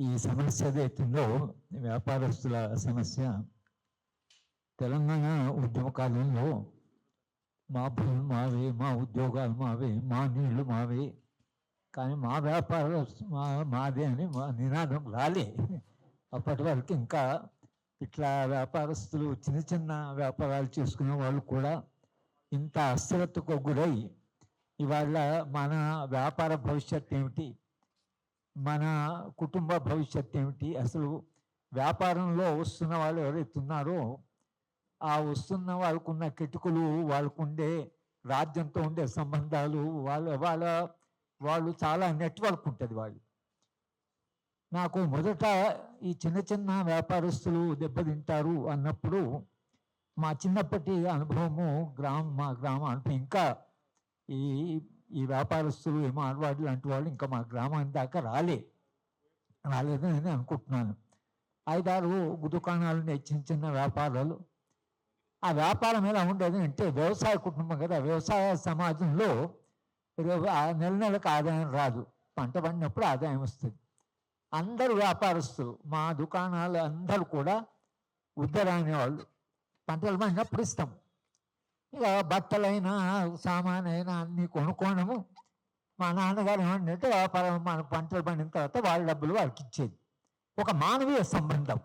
ఈ సమస్య ఏదైతుందో వ్యాపారస్తుల సమస్య తెలంగాణ ఉద్యమ కాలంలో మా భూములు మావే, మా ఉద్యోగాలు మావే, మా నీళ్లు మావే, కానీ మా వ్యాపారం మాదే అని మా నినాదం రాలే. అప్పటి వరకు ఇంకా ఇట్లా వ్యాపారస్తులు చిన్న చిన్న వ్యాపారాలు చేసుకునే వాళ్ళు కూడా ఇంత అస్థిరతకు గురై ఇవాళ మన వ్యాపార భవిష్యత్తు ఏమిటి, మన కుటుంబ భవిష్యత్తు ఏమిటి, అసలు వ్యాపారంలో వస్తున్న వాళ్ళు ఎవరైతే ఉన్నారో ఆ వస్తున్న వాళ్ళకున్న కిటుకులు, వాళ్ళకుండే రాజ్యంతో ఉండే సంబంధాలు, వాళ్ళు చాలా నెట్వర్క్ ఉంటుంది వాళ్ళు. నాకు మొదట ఈ చిన్న చిన్న వ్యాపారస్తులు దెబ్బతింటారు అన్నప్పుడు మా చిన్నప్పటి అనుభవము మా గ్రామానికి ఇంకా ఈ ఈ వ్యాపారస్తులు ఆడవాడు లాంటి వాళ్ళు ఇంకా మా గ్రామానికి దాకా రాలేదని నేను అనుకుంటున్నాను. 5-6 దుకాణాలు చిన్న చిన్న వ్యాపారాలు. ఆ వ్యాపారం ఎలా ఉండేది అంటే వ్యవసాయ కుటుంబం కదా, వ్యవసాయ సమాజంలో నెలకు ఆదాయం రాదు, పంట పండినప్పుడు ఆదాయం వస్తుంది. అందరూ వ్యాపారస్తులు, మా దుకాణాలు అందరూ కూడా ఉద్దరాని వాళ్ళు. పంటలు పండినప్పుడు ఇస్తాం, ఇక బట్టలైనా సామానైనా అన్నీ కొనుక్కోవడము. మా నాన్నగారు ఏమంటే వ్యాపారం మన పంటలు పండిన తర్వాత వాళ్ళ డబ్బులు వాళ్ళకి ఇచ్చేది. ఒక మానవీయ సంబంధం,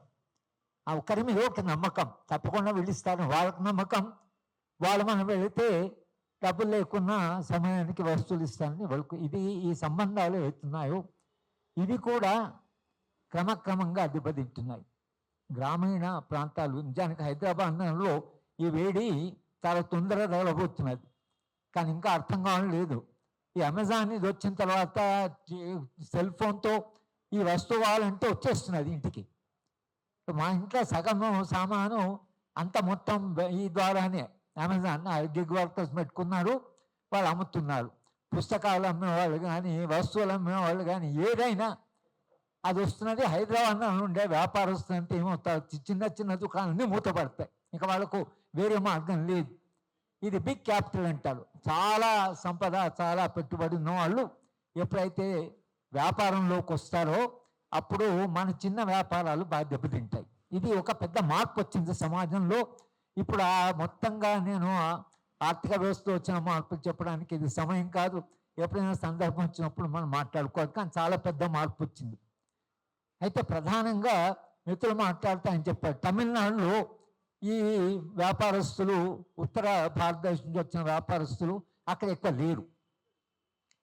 ఆ ఒక్కరి మీద ఒక నమ్మకం, తప్పకుండా వెళ్ళిస్తారు వాళ్ళకి నమ్మకం. వాళ్ళు మనం వెళితే డబ్బులు లేకున్నా సమయానికి వస్తువులు ఇస్తారని వాళ్ళకు ఈ సంబంధాలు ఏతున్నాయో ఇవి కూడా క్రమక్రమంగా దెబ్బతింటున్నాయి. గ్రామీణ ప్రాంతాలు, నిజానికి హైదరాబాద్లో ఈ వేడి చాలా తొందరగా తగలబోతున్నది, కానీ ఇంకా అర్థం కావడం. ఈ అమెజాన్ ఇది వచ్చిన తర్వాత సెల్ ఫోన్తో ఈ వస్తువు కావాలంటే వచ్చేస్తున్నది ఇంటికి. మా ఇంట్లో సగం సామాను అంత మొత్తం ఈ ద్వారానే అమెజాన్ గిగ్ వర్కర్స్ పెట్టుకున్నారు, వాళ్ళు అమ్ముతున్నారు. పుస్తకాలు అమ్మేవాళ్ళు కానీ, వస్తువులు అమ్మేవాళ్ళు కానీ, ఏదైనా అది వస్తున్నది. హైదరాబాద్లో ఉండే వ్యాపారస్తులు అంటే ఏమవుతారు, చిన్న చిన్న దుకాణాలన్నీ మూతపడతాయి, ఇంకా వాళ్ళకు వేరే మార్గం లేదు. ఇది బిగ్ క్యాపిటల్ అంటారు. చాలా సంపద, చాలా పెట్టుబడి ఉన్న వాళ్ళు ఎప్పుడైతే వ్యాపారంలోకి వస్తారో అప్పుడు మన చిన్న వ్యాపారాలు బాగా దెబ్బతింటాయి. ఇది ఒక పెద్ద మార్పు వచ్చింది సమాజంలో. ఇప్పుడు మొత్తంగా నేను ఆర్థిక వ్యవస్థ వచ్చిన మార్పులు చెప్పడానికి ఇది సమయం కాదు, ఎప్పుడైనా సందర్భం వచ్చినప్పుడు మనం మాట్లాడుకోవాలి. కానీ చాలా పెద్ద మార్పు వచ్చింది. అయితే ప్రధానంగా మిత్రులు మాట్లాడుతా అని చెప్పారు, తమిళనాడులో ఈ వ్యాపారస్తులు, ఉత్తర భారతదేశం నుంచి వచ్చిన వ్యాపారస్తులు అక్కడ ఎక్కువ లేరు.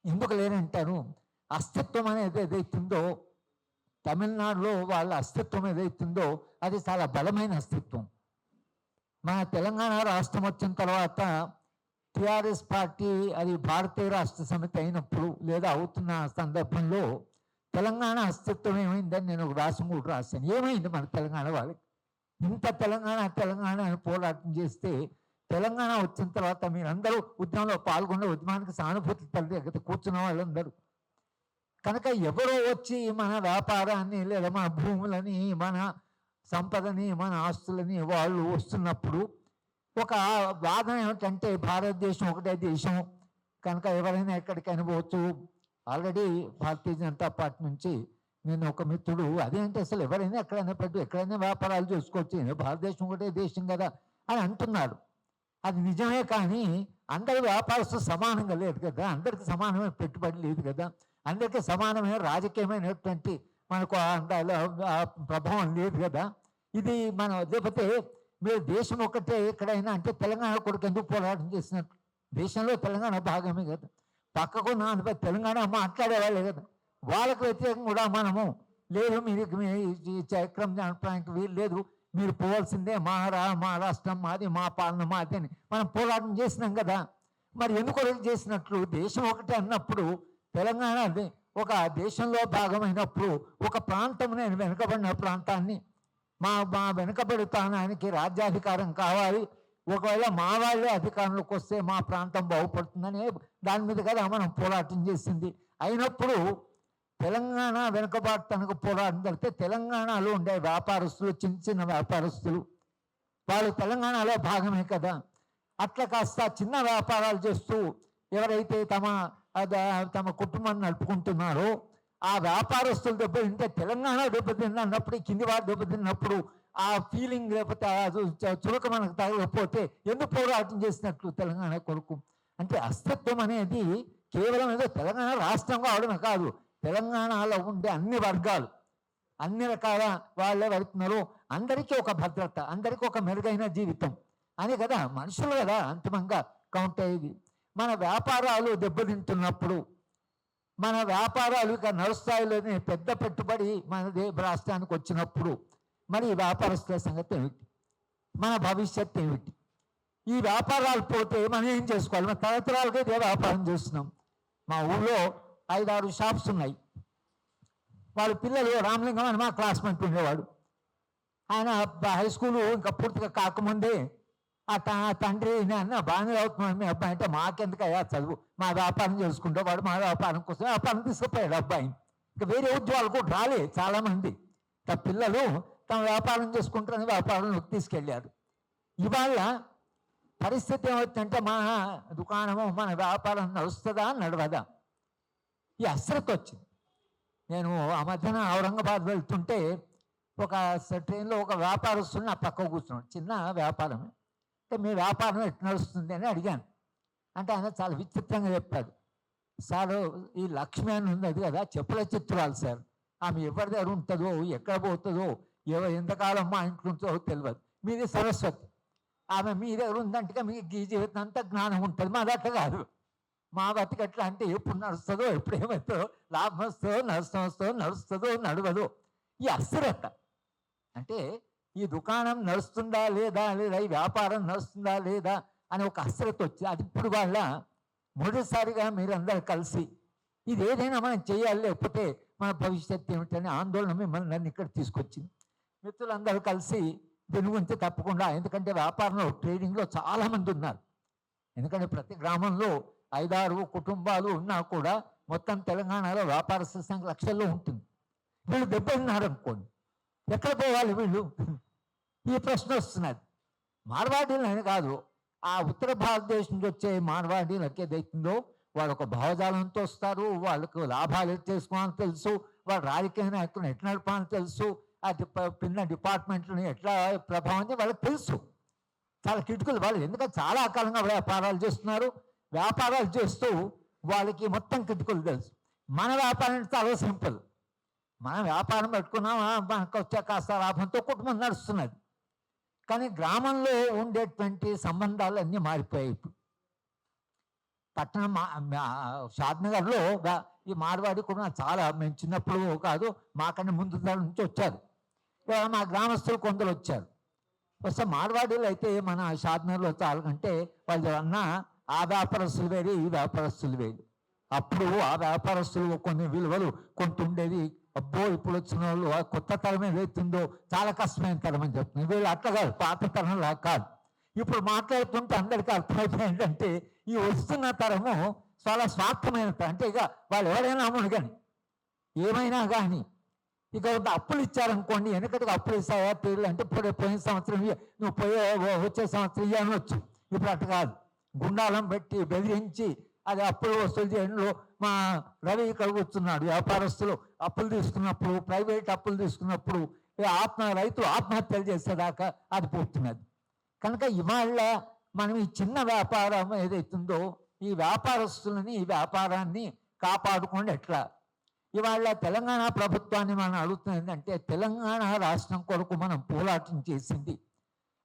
ఎందుకు లేరంటారు, అస్తిత్వం అనేది ఏదైతుందో తమిళనాడులో వాళ్ళ అస్తిత్వం ఏదైతుందో అది చాలా బలమైన అస్తిత్వం. మన తెలంగాణ రాష్ట్రం వచ్చిన తర్వాత టిఆర్ఎస్ పార్టీ అది భారతీయ రాష్ట్ర సమితి అయినప్పుడు లేదా అవుతున్న సందర్భంలో తెలంగాణ అస్తిత్వం ఏమైందని నేను ఒక వ్యాసం కూడా రాశాను. ఏమైంది మన తెలంగాణ వాళ్ళకి? ఇంత తెలంగాణ అని పోరాటం చేస్తే తెలంగాణ వచ్చిన తర్వాత మీరందరూ ఉద్యమంలో పాల్గొన్న ఉద్యమానికి సానుభూతి తల్లి కూర్చున్న వాళ్ళందరూ కనుక ఎవరో వచ్చి మన వ్యాపారాన్ని లేదా మన భూములని, మన సంపదని, మన ఆస్తులని వాళ్ళు వస్తున్నప్పుడు ఒక వాదన ఏమిటంటే భారతదేశం ఒకటే దేశం కనుక ఎవరైనా ఎక్కడికైనా పోవచ్చు. ఆల్రెడీ భారతీయ జనతా పార్టీ నుంచి నేను ఒక మిత్రుడు అదేంటే అసలు ఎవరైనా ఎక్కడైనా వ్యాపారాలు చేసుకోవచ్చు, భారతదేశం ఒకటే దేశం కదా అని అంటున్నాడు. అది నిజమే, కానీ అందరి వ్యాపారస్తు సమానంగా లేదు కదా, అందరికీ సమానమైన పెట్టుబడి లేదు కదా, అందరికీ సమానమైన రాజకీయమైనటువంటి మనకు ప్రభావం లేదు కదా. ఇది మనం లేకపోతే మీరు దేశం ఒకటే ఎక్కడైనా అంటే తెలంగాణ కొడుకు ఎందుకు పోరాటం చేసినట్టు? దేశంలో తెలంగాణ భాగమే కదా, పక్కకు తెలంగాణ మాట్లాడేవాళ్ళే కదా, వాళ్ళకు వ్యతిరేకంగా కూడా మనము లేదు మీరు చక్రం జరపడానికి వీలు లేదు, మీరు పోవాల్సిందే మా రాష్ట్రం మాది, మా పాలన మాది అని మనం పోరాటం చేసినాం కదా. మరి ఎందుకు చేసినట్లు? దేశం ఒకటే అన్నప్పుడు తెలంగాణ ఒక దేశంలో భాగమైనప్పుడు ఒక ప్రాంతం, నేను వెనుకబడిన ప్రాంతాన్ని మా వెనుకబడితానానికి రాజ్యాధికారం కావాలి, ఒకవేళ మా వాళ్ళే అధికారంలోకి వస్తే మా ప్రాంతం బాగుపడుతుందని దాని మీద కదా మనం పోరాటం చేసింది. అయినప్పుడు తెలంగాణ వెనుకబాటుతనకు పోరాటం జరిగితే తెలంగాణలో ఉండే వ్యాపారస్తులు, చిన్న చిన్న వ్యాపారస్తులు, వాళ్ళు తెలంగాణలో భాగమే కదా. అట్లా కాస్త చిన్న వ్యాపారాలు చేస్తూ ఎవరైతే తమ కుటుంబాన్ని నడుపుకుంటున్నారో ఆ వ్యాపారస్తులు దెబ్బతింటే తెలంగాణ దెబ్బతింది అన్నప్పుడు కింది వారు దెబ్బతిన్నప్పుడు ఆ ఫీలింగ్ లేకపోతే చులక మనకు తగలకపోతే ఎందుకు పోరాటం చేసినట్లు తెలంగాణ కొరకు? అంటే అస్తిత్వం అనేది కేవలం ఏదో తెలంగాణ రాష్ట్రం కావడమే కాదు, తెలంగాణలో ఉండే అన్ని వర్గాలు అన్ని రకాల వాళ్ళే వెళ్తున్నారు, అందరికీ ఒక భద్రత, అందరికీ ఒక మెరుగైన జీవితం అని కదా, మనుషులు కదా అంతిమంగా కౌంట్ అయ్యేది. మన వ్యాపారాలు దెబ్బతింటున్నప్పుడు, మన వ్యాపారాలు ఇక నడుస్తాయిలోనే పెద్ద పెట్టుబడి మన రాష్ట్రానికి వచ్చినప్పుడు మరి ఈ వ్యాపారస్తుల సంగతి ఏమిటి? మన భవిష్యత్తు ఏమిటి? ఈ వ్యాపారాలు పోతే మనం ఏం చేసుకోవాలి? మన తరతరాలుగా ఇదే వ్యాపారం చేస్తున్నాం. మా ఊళ్ళో 5-6 షాప్స్ ఉన్నాయి. వాళ్ళ పిల్లలు రామలింగం అని మా క్లాస్మేట్ ఉండేవాడు. ఆయన హై స్కూలు ఇంకా పూర్తిగా కాకముందే ఆ తండ్రి అన్న బాగానే అవుతున్నాడు మీ అబ్బాయి అంటే, మాకెందుకయ్యా చదువు, మా వ్యాపారం చేసుకుంటే వాడు మా వ్యాపారం కోసం వ్యాపారం తీసుకుపోయాడు అబ్బాయిని. ఇంకా వేరే ఉద్యోగాలు కూడా రాలే చాలామంది. ఇంకా పిల్లలు తమ వ్యాపారం చేసుకుంటారని వ్యాపారంలోకి తీసుకెళ్ళారు. ఇవాళ పరిస్థితి ఏమవుతుందంటే మన దుకాణము మన వ్యాపారం నడుస్తుందా నడవదా ఈ అశ్రద్ధ వచ్చింది. నేను ఆ మధ్యన ఔరంగాబాద్ వెళ్తుంటే ఒక ట్రైన్లో ఒక వ్యాపారస్తుడు నా పక్క కూర్చున్నాడు. చిన్న వ్యాపారమే. అంటే మీ వ్యాపారం ఎట్లా నడుస్తుంది అని అడిగాను. అంటే ఆయన చాలా విచిత్రంగా చెప్పాడు. సార్ ఈ లక్ష్మి అని ఉన్నది కదా చెప్పుల చిత్రాలు సార్, ఆమె ఎవరి దగ్గర ఉంటుందో ఎక్కడ పోతుందో ఎంతకాలం మా ఇంట్లో ఉంటుందో తెలియదు. మీది సరస్వతి, ఆమె మీ దగ్గర ఉందంటే మీకు ఈ జీవితం అంతా జ్ఞానం ఉంటుంది. మాది అట్లా కాదు. మా బతికి ఎట్లా అంటే ఎప్పుడు నడుస్తుందో ఎప్పుడు ఏమవుతుందో, లాభం వస్తుందో నష్టం వస్తుందో, నడుస్తుందో నడవదో, ఈ అస్థిరత. అంటే ఈ దుకాణం నడుస్తుందా లేదా లేదా ఈ వ్యాపారం నడుస్తుందా లేదా అని ఒక అస్థిరత వచ్చింది. అది ఇప్పుడు వాళ్ళ మొదటిసారిగా మీరందరూ కలిసి ఇది ఏదైనా మనం చేయాలి, లేకపోతే మన భవిష్యత్తు ఏమిటనే ఆందోళన మిమ్మల్ని నన్ను ఇక్కడ తీసుకొచ్చింది. మిత్రులందరూ కలిసి దీని గురించి తప్పకుండా, ఎందుకంటే వ్యాపారంలో ట్రేడింగ్లో చాలామంది ఉన్నారు. ఎందుకంటే ప్రతి గ్రామంలో 5-6 కుటుంబాలు ఉన్నా కూడా మొత్తం తెలంగాణలో వ్యాపారస్తుల సంఖ్య లక్షల్లో ఉంటుంది. వీళ్ళు దెబ్బతిన్నారు అనుకోండి, ఎక్కడ పోవాలి వీళ్ళు? ఈ ప్రశ్న వస్తున్నది. మార్వాడీలు అని కాదు, ఆ ఉత్తర భారతదేశం నుంచి వచ్చే మార్వాడీలకు ఏదైతుందో వాళ్ళు ఒక భావజాలంతో వస్తారు. వాళ్ళకు లాభాలు ఎట్లా చేసుకోవాలని తెలుసు, వాళ్ళ రాజకీయ నాయకులను ఎట్లా నడపాలని తెలుసు, అది పిన్న డిపార్ట్మెంట్లను ఎట్లా ప్రభావం వాళ్ళకి తెలుసు. చాలా కిటుకులు వాళ్ళు, ఎందుకంటే చాలా కాలంగా వ్యాపారాలు చేస్తున్నారు. వ్యాపారాలు చేస్తూ వాళ్ళకి మొత్తం కిటుకులు తెలుసు. మన వ్యాపారం చాలా సింపుల్. మన వ్యాపారం పెట్టుకున్నామా, మనకు వచ్చే కాస్త లాభంతో కుటుంబం నడుస్తున్నది. కానీ గ్రామంలో ఉండేటువంటి సంబంధాలు అన్నీ మారిపోయాయి. ఇప్పుడు పట్టణం షాద్నగర్లో ఈ మార్వాడి కూడా చాలా, మేము చిన్నప్పుడు కాదు మాకన్నా ముందు నుంచి వచ్చారు. మా గ్రామస్తులు కొందరు వచ్చారు. వస్తే మార్వాడీలు అయితే మన షాద్నగర్లో చాలా, అంటే వాళ్ళు అన్న ఆ వ్యాపారస్తులు వేరు ఈ వ్యాపారస్తులు వేరు. అప్పుడు ఆ వ్యాపారస్తులు కొన్ని విలువలు కొంత ఉండేది. అబ్బో ఇప్పుడు వచ్చిన వాళ్ళు కొత్త తరం ఏదైతుందో చాలా కష్టమైన తరం అని చెప్తున్నారు. వీళ్ళు అట్లా కాదు, పాత తరంలా కాదు. ఇప్పుడు మాట్లాడుతుంటే అందరికీ అర్థమైపోయింది ఏంటంటే ఈ వస్తున్న తరము చాలా స్వార్థమైన తరం. అంటే ఇక వాళ్ళు ఎవరైనా అమ్ముడు కానీ ఏమైనా కానీ ఇక అప్పులు ఇచ్చారనుకోండి, వెనకటికి అప్పులు ఇస్తాయా తీరులు అంటే పోయిన సంవత్సరం నువ్వు వచ్చే సంవత్సరం ఇవ్వనొచ్చు. ఇప్పుడు అట్లా కాదు, గుండాలం పెట్టి బెదిరించి అది అప్పులు వసూలు చేయడంలో మా రవి ఇక్కడ కూర్చున్నాడు. వ్యాపారస్తులు అప్పులు తీసుకున్నప్పుడు, ప్రైవేట్ అప్పులు తీసుకున్నప్పుడు రైతులు ఆత్మహత్యలు చేసేదాకా అది పోతున్నది. కనుక ఇవాళ మనం ఈ చిన్న వ్యాపారం ఏదైతుందో ఈ వ్యాపారస్తులని ఈ వ్యాపారాన్ని కాపాడుకోండి ఎట్లా. ఇవాళ తెలంగాణ ప్రభుత్వాన్ని మనం అడుగుతున్నది ఏంటంటే, తెలంగాణ రాష్ట్రం కొరకు మనం పోరాటం చేసింది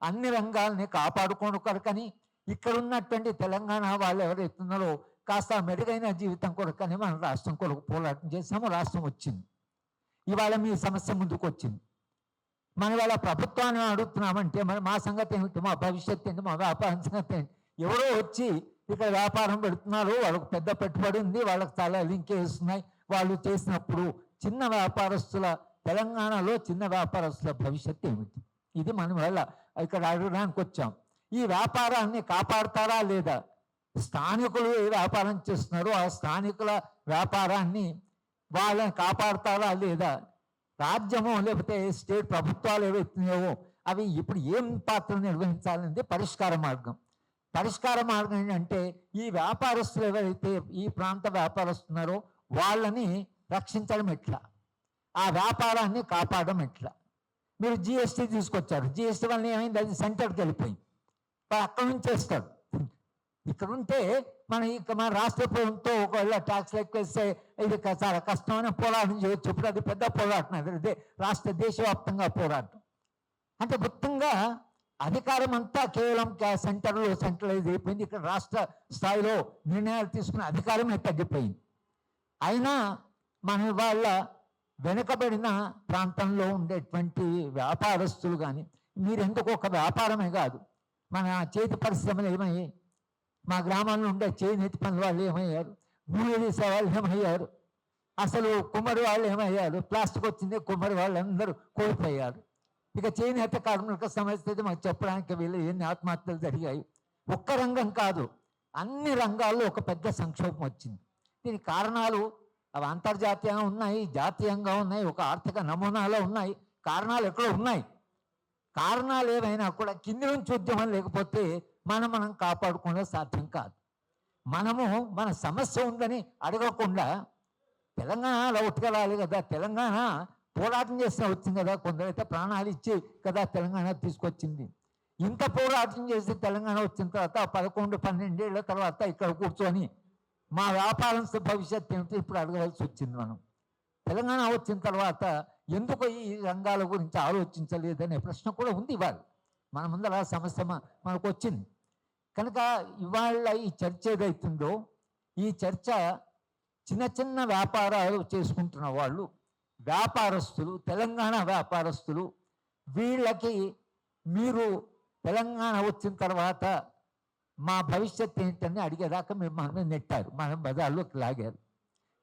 అన్ని రంగాల్ని కాపాడుకోను కొరకని, ఇక్కడ ఉన్నటువంటి తెలంగాణ వాళ్ళు ఎవరైతున్నారో కాస్త మెరుగైన జీవితం కొరకని మనం రాష్ట్రం కొరకు పోరాటం చేసాము. రాష్ట్రం వచ్చింది. ఇవాళ మీ సమస్య ముందుకు వచ్చింది. మన వాళ్ళ ప్రభుత్వాన్ని అడుగుతున్నామంటే మరి మా సంగతి ఏమిటి, మా భవిష్యత్తు ఏంటి, మా వ్యాపారం సంగతి ఏంటి? ఎవరో వచ్చి ఇక్కడ వ్యాపారం పెడుతున్నారు, వాళ్ళకు పెద్ద పెట్టుబడి ఉంది, వాళ్ళకి చాలా లింక్ వేస్తున్నాయి. వాళ్ళు చేసినప్పుడు చిన్న వ్యాపారస్తుల, తెలంగాణలో చిన్న వ్యాపారస్తుల భవిష్యత్తు ఏమిటి? ఇది మనం వల్ల ఇక్కడ అడగడానికి వచ్చాం. ఈ వ్యాపారాన్ని కాపాడతారా లేదా? స్థానికులు ఏ వ్యాపారం చేస్తున్నారో ఆ స్థానికుల వ్యాపారాన్ని వాళ్ళని కాపాడతారా లేదా? రాజ్యము లేకపోతే స్టేట్ ప్రభుత్వాలు ఏవైతున్నాయో అవి ఇప్పుడు ఏం పాత్ర నిర్వహించాలనేది పరిష్కార మార్గం. పరిష్కార మార్గం ఏంటంటే ఈ వ్యాపారస్తులు ఎవరైతే ఈ ప్రాంత వ్యాపారస్తున్నారో వాళ్ళని రక్షించడం ఎట్లా, ఆ వ్యాపారాన్ని కాపాడడం ఎట్లా. మీరు జిఎస్టీ తీసుకొచ్చారు, జిఎస్టీ వల్ల ఏమైంది, అది సెంటర్కి వెళ్ళిపోయింది, అక్కడి నుంచి వేస్తాడు. ఇక్కడ ఉంటే మన రాష్ట్ర ప్రభుత్వంతో ఒకవేళ ట్యాక్స్లు ఎక్కువేస్తే ఇది చాలా కష్టమైన పోరాటం చేయొచ్చు. ఇప్పుడు అది పెద్ద పోరాటం, అదే రాష్ట్ర దేశవ్యాప్తంగా పోరాటం. అంటే మొత్తంగా అధికారం అంతా కేవలం సెంట్రలైజ్ అయిపోయింది. ఇక్కడ రాష్ట్ర స్థాయిలో నిర్ణయాలు తీసుకునే అధికారమే తగ్గిపోయింది. అయినా మన వాళ్ళ వెనుకబడిన ప్రాంతంలో ఉండేటువంటి వ్యాపారస్తులు కానీ, మీరెందుకు ఒక వ్యాపారమే కాదు, మన చేతి పరిశ్రమలు ఏమయ్యాయి, మా గ్రామాల్లో ఉండే చేనేతి పనుల వాళ్ళు ఏమయ్యారు, నూనె తీసే వాళ్ళు ఏమయ్యారు, అసలు కుమ్మరి వాళ్ళు ఏమయ్యారు, ప్లాస్టిక్ వచ్చింది కుమ్మరి వాళ్ళందరూ కోల్పోయారు. ఇక చేనేత కార్మిక సమస్య మాకు చెప్పడానికి వీళ్ళు ఎన్ని ఆత్మహత్యలు జరిగాయి. ఒక్క రంగం కాదు, అన్ని రంగాల్లో ఒక పెద్ద సంక్షోభం వచ్చింది. దీనికి కారణాలు అవి అంతర్జాతీయంగా ఉన్నాయి, జాతీయంగా ఉన్నాయి, ఒక ఆర్థిక నమూనాలో ఉన్నాయి. కారణాలు ఎక్కడో ఉన్నాయి. కారణాలు ఏమైనా కూడా కింది నుంచి ఉద్యమం లేకపోతే మనం కాపాడుకోవడం సాధ్యం కాదు. మనము మన సమస్య ఉందని అడగకుండా తెలంగాణలో ఉట్టుకెళ్ళాలి కదా, తెలంగాణ పోరాటం చేస్తే వచ్చింది కదా, కొందరైతే ప్రాణాలు ఇచ్చి కదా తెలంగాణ తీసుకొచ్చింది. ఇంత పోరాటం చేసి తెలంగాణ వచ్చిన తర్వాత 11-12 ఏళ్ల తర్వాత ఇక్కడ కూర్చొని మా వ్యాపారం భవిష్యత్తు ఏమిటి ఇప్పుడు అడగవలసి వచ్చింది. మనం తెలంగాణ వచ్చిన తర్వాత ఎందుకు ఈ రంగాల గురించి ఆలోచించలేదనే ప్రశ్న కూడా ఉంది. ఇవాళ మన ముందర సమస్య మనకు వచ్చింది కనుక ఇవాళ ఈ చర్చ ఏదైతుందో, ఈ చర్చ చిన్న చిన్న వ్యాపారాలు చేసుకుంటున్న వాళ్ళు, వ్యాపారస్తులు, తెలంగాణ వ్యాపారస్తులు, వీళ్ళకి మీరు తెలంగాణ వచ్చిన తర్వాత మా భవిష్యత్తు ఏంటని అడిగేదాకా మీరు మన మీద నెట్టారు, మనం బజార్లోకి లాగారు.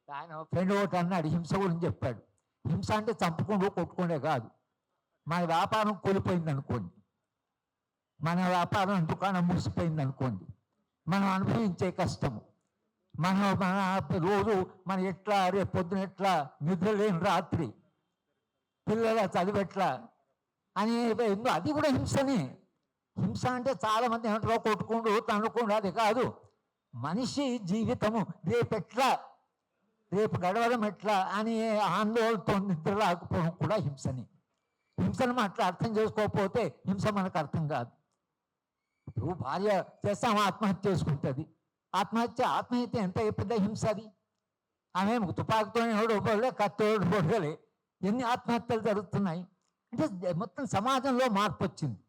ఆయన ఫ్రెండ్ ఒకటి అన్నాడు, హింస గురించి చెప్పాడు. హింస అంటే చంపుకుంటూ కొట్టుకునే కాదు. మన వ్యాపారం కూలిపోయింది అనుకోండి, మన వ్యాపారం దుకాణం మూసిపోయింది అనుకోండి, మనం అనుభవించే కష్టము, మన రోజు మన ఎట్లా రేపు పొద్దున ఎట్లా నిద్ర లేని రాత్రి, పిల్లల చదివెట్లా అని అది కూడా హింసనే. హింస అంటే చాలామంది ఏమంటారో కొట్టుకుంటూ తనుకుంటూ, అది కాదు. మనిషి జీవితము రేపు గడవడం ఎట్లా అని ఆందోళనతో నిద్ర రాకపోవడం కూడా హింసని. హింసను మనం అట్లా అర్థం చేసుకోకపోతే హింస మనకు అర్థం కాదు. ఇప్పుడు భార్య చేస్తాం ఆత్మహత్య చేసుకుంటుంది, ఆత్మహత్య ఎంత పెద్ద హింస అది. ఆమె తుపాకుతోనే ఓడిపోలే, కత్తోడు పొడగలే, ఎన్ని ఆత్మహత్యలు జరుగుతున్నాయి. అంటే మొత్తం సమాజంలో మార్పు వచ్చింది.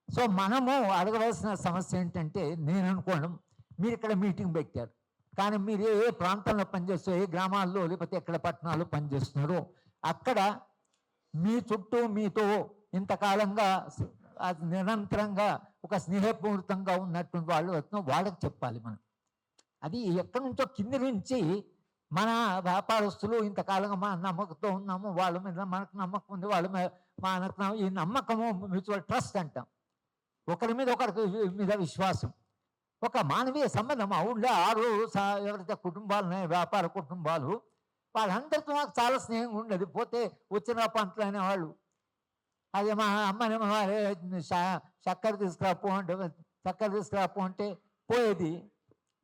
సో మనము అడగవలసిన సమస్య ఏంటంటే, నేను అనుకోవడం, మీరు ఇక్కడ మీటింగ్ పెట్టారు, కానీ మీరు ఏ ప్రాంతంలో పనిచేస్తారో, ఏ గ్రామాల్లో లేకపోతే ఎక్కడ పట్టణాల్లో పనిచేస్తున్నారో, అక్కడ మీ చుట్టూ మీతో ఇంతకాలంగా నిరంతరంగా ఒక స్నేహపూరితంగా ఉన్నటువంటి వాళ్ళకి చెప్పాలి మనం. అది ఎక్కడి నుంచో కింది నుంచి మన వ్యాపారస్తులు ఇంతకాలంగా మన నమ్మకంతో ఉన్నాము, వాళ్ళ మీద మనకు నమ్మకం ఉంది, వాళ్ళ మీద మనకు ఈ నమ్మకము మ్యూచువల్ ట్రస్ట్ అంటాం. ఒకరి మీద విశ్వాసం, ఒక మానవీయ సంబంధం. ఊళ్ళో 6 ఎవరైతే కుటుంబాలు ఉన్నాయి, వ్యాపార కుటుంబాలు, వాళ్ళందరితో నాకు చాలా స్నేహంగా ఉండేది. పోతే వచ్చిన పంటలు అనేవాళ్ళు, అదే మా అమ్మని చక్కెర తీసుకురాపో అంటే పోయేది.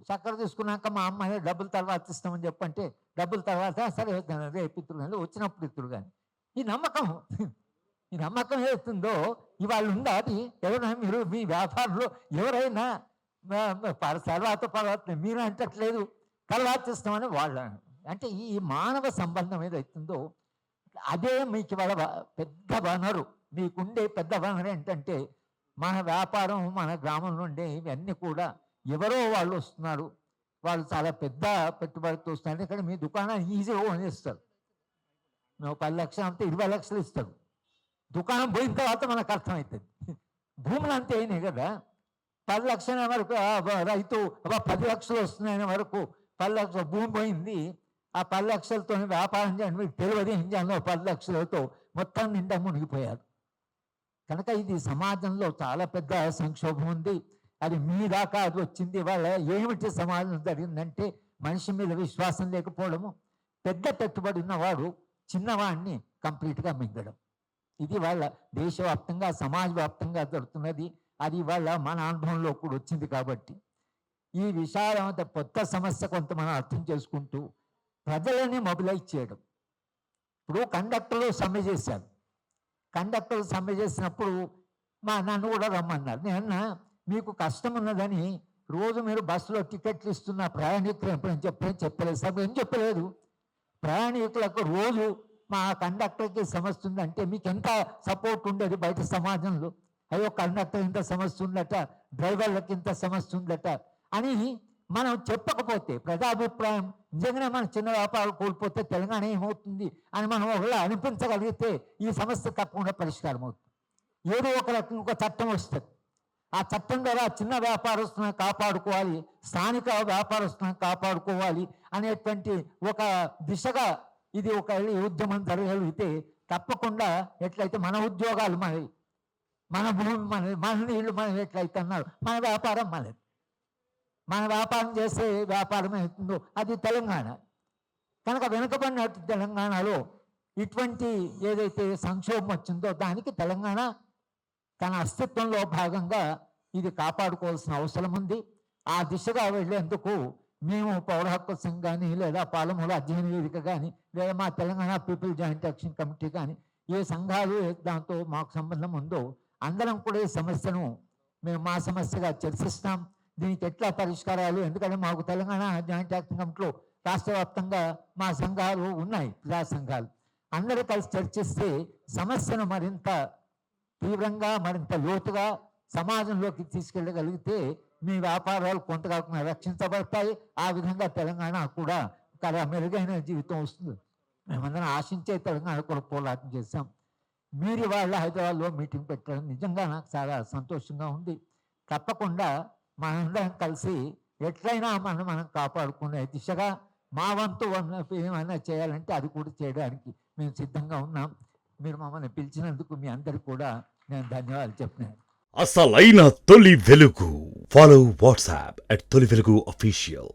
చక్కెర తీసుకున్నాక మా అమ్మాయి డబ్బులు తర్వాత ఇస్తామని చెప్పంటే, డబ్బుల తర్వాత సరే రేపు ఇత్తులు కానీ వచ్చినప్పుడు ఇత్తులు కానీ. ఈ నమ్మకం ఏస్తుందో ఇవాళ ఉందా? అది ఎవరైనా మీరు మీ వ్యాపారంలో ఎవరైనా తర్వాత మీరు అంటట్లేదు తర్వాత ఇస్తామని వాళ్ళు అంటే, ఈ మానవ సంబంధం ఏదైతుందో అదే మీకు వాళ్ళ పెద్ద వనరు. మీకుండే పెద్ద వనరు ఏంటంటే మన వ్యాపారం, మన గ్రామంలో ఉండే ఇవన్నీ కూడా ఎవరో వాళ్ళు వస్తున్నారు, వాళ్ళు చాలా పెద్ద పెట్టుబడితో వస్తున్నారు. ఇక్కడ మీ దుకాణాన్ని ఈజీగా కొనేస్తారు. మేము 10 లక్షలు అంటే 20 లక్షలు ఇస్తాడు. దుకాణం పోయిన తర్వాత మనకు అర్థమవుతుంది. భూములు అంతే అయినాయి కదా, 10 లక్షల వరకు రైతు 10 లక్షలు వస్తున్నాయనే వరకు 10 లక్షల భూమి పోయింది. ఆ 10 లక్షలతో వ్యాపారం చేయండి, మీకు తెలియదు ఏం చేయాలో. 10 లక్షలతో మొత్తం నిండా మునిగిపోయారు. కనుక ఇది సమాజంలో చాలా పెద్ద సంక్షోభం ఉంది. అది మీ దాకా అది వచ్చింది. వాళ్ళ ఏమిటి సమాజం జరిగిందంటే, మనిషి మీద విశ్వాసం లేకపోవడము, పెద్ద పెట్టుబడి ఉన్నవాడు చిన్నవాడిని కంప్లీట్గా మింగడం. ఇది వాళ్ళ దేశవ్యాప్తంగా సమాజ వ్యాప్తంగా జరుగుతున్నది. అది వాళ్ళ మన అనుభవంలో కూడా వచ్చింది. కాబట్టి ఈ విషయాలంతా కొత్త సమస్య కొంత మనం అర్థం చేసుకుంటూ ప్రజలని మొబిలైజ్ చేయడం. ఇప్పుడు కండక్టర్లు సమ్మె చేశారు. కండక్టర్లు సమ్మె చేసినప్పుడు నన్ను కూడా రమ్మన్నారు. నేను మీకు కష్టం ఉన్నదని రోజు మీరు బస్సులో టికెట్లు ఇస్తున్న ప్రయాణికులు ఎప్పుడని చెప్పలేదు సార్. ఏం చెప్పలేదు. ప్రయాణికులకు రోజు మా కండక్టర్కి సమస్య ఉందంటే మీకు ఎంత సపోర్ట్ ఉండేది బయట సమాజంలో. అయ్యో కండక్టర్ ఇంత సమస్య ఉందట, డ్రైవర్లకు ఇంత సమస్య ఉందట అని మనం చెప్పకపోతే, ప్రజాభిప్రాయం నిజంగానే మన చిన్న వ్యాపారాలు కోల్పోతే తెలంగాణ ఏమవుతుంది అని మనం ఒకవేళ అనిపించగలిగితే ఈ సమస్య తప్పకుండా పరిష్కారం అవుతుంది. ఏదో ఒక రకంగా ఒక చట్టం వస్తుంది. ఆ చట్టం ద్వారా చిన్న వ్యాపారస్తులను కాపాడుకోవాలి, స్థానిక వ్యాపారస్తులను కాపాడుకోవాలి అనేటువంటి ఒక దిశగా ఇది ఒక ఉద్యమం జరగలిగితే తప్పకుండా ఎట్లయితే మన ఉద్యోగాలు మనవి, మన భూమి మనది, మన నీళ్లు మనం ఎట్లయితే అన్నారు, మన వ్యాపారం మనది. మన వ్యాపారం చేసే వ్యాపారం అవుతుందో అది తెలంగాణ. కనుక వెనుకబడిన తెలంగాణలో ఇటువంటి ఏదైతే సంక్షోభం వచ్చిందో దానికి తెలంగాణ తన అస్తిత్వంలో భాగంగా ఇది కాపాడుకోవాల్సిన అవసరం ఉంది. ఆ దిశగా వెళ్ళేందుకు మేము పౌర హక్కు సంఘం కానీ, లేదా పాలమూల అధ్యయన వేదిక కానీ, లేదా మా Telangana people joint action committee కానీ, ఏ సంఘాలు దాంతో మాకు సంబంధం ఉందో అందరం కూడా ఈ సమస్యను మేము మా సమస్యగా చర్చిస్తాం. దీనికి ఎట్లా పరిష్కారాలు, ఎందుకంటే మాకు తెలంగాణ జాయింట్ యాక్షన్ కమిటీలో రాష్ట్ర వ్యాప్తంగా మా సంఘాలు ఉన్నాయి, ప్రజా సంఘాలు. అందరూ కలిసి చర్చిస్తే సమస్యను మరింత తీవ్రంగా, మరింత లోతుగా సమాజంలోకి తీసుకెళ్ళగలిగితే మీ వ్యాపారాలు కొంతగా రక్షించబడతాయి. ఆ విధంగా తెలంగాణ కూడా ఒక మెరుగైన జీవితం వస్తుంది. మేమందరం ఆశించే తెలంగాణ కూడా పోరాటం చేశాం. మీరు వాళ్ళ హైదరాబాద్లో మీటింగ్ పెట్టడం నిజంగా నాకు చాలా సంతోషంగా ఉంది. తప్పకుండా మనందరం కలిసి ఎట్లయినా మనం కాపాడుకునే దిశగా మా వంతు ఏమైనా చేయాలంటే అది కూడా చేయడానికి మేము సిద్ధంగా ఉన్నాం. మీరు మమ్మల్ని పిలిచినందుకు మీ అందరికీ కూడా నేను ధన్యవాదాలు చెప్తున్నాను. అసలైన తొలి వెలుగు. ఫాలో వాట్సాప్ @తొలి వెలుగు అఫీషియల్.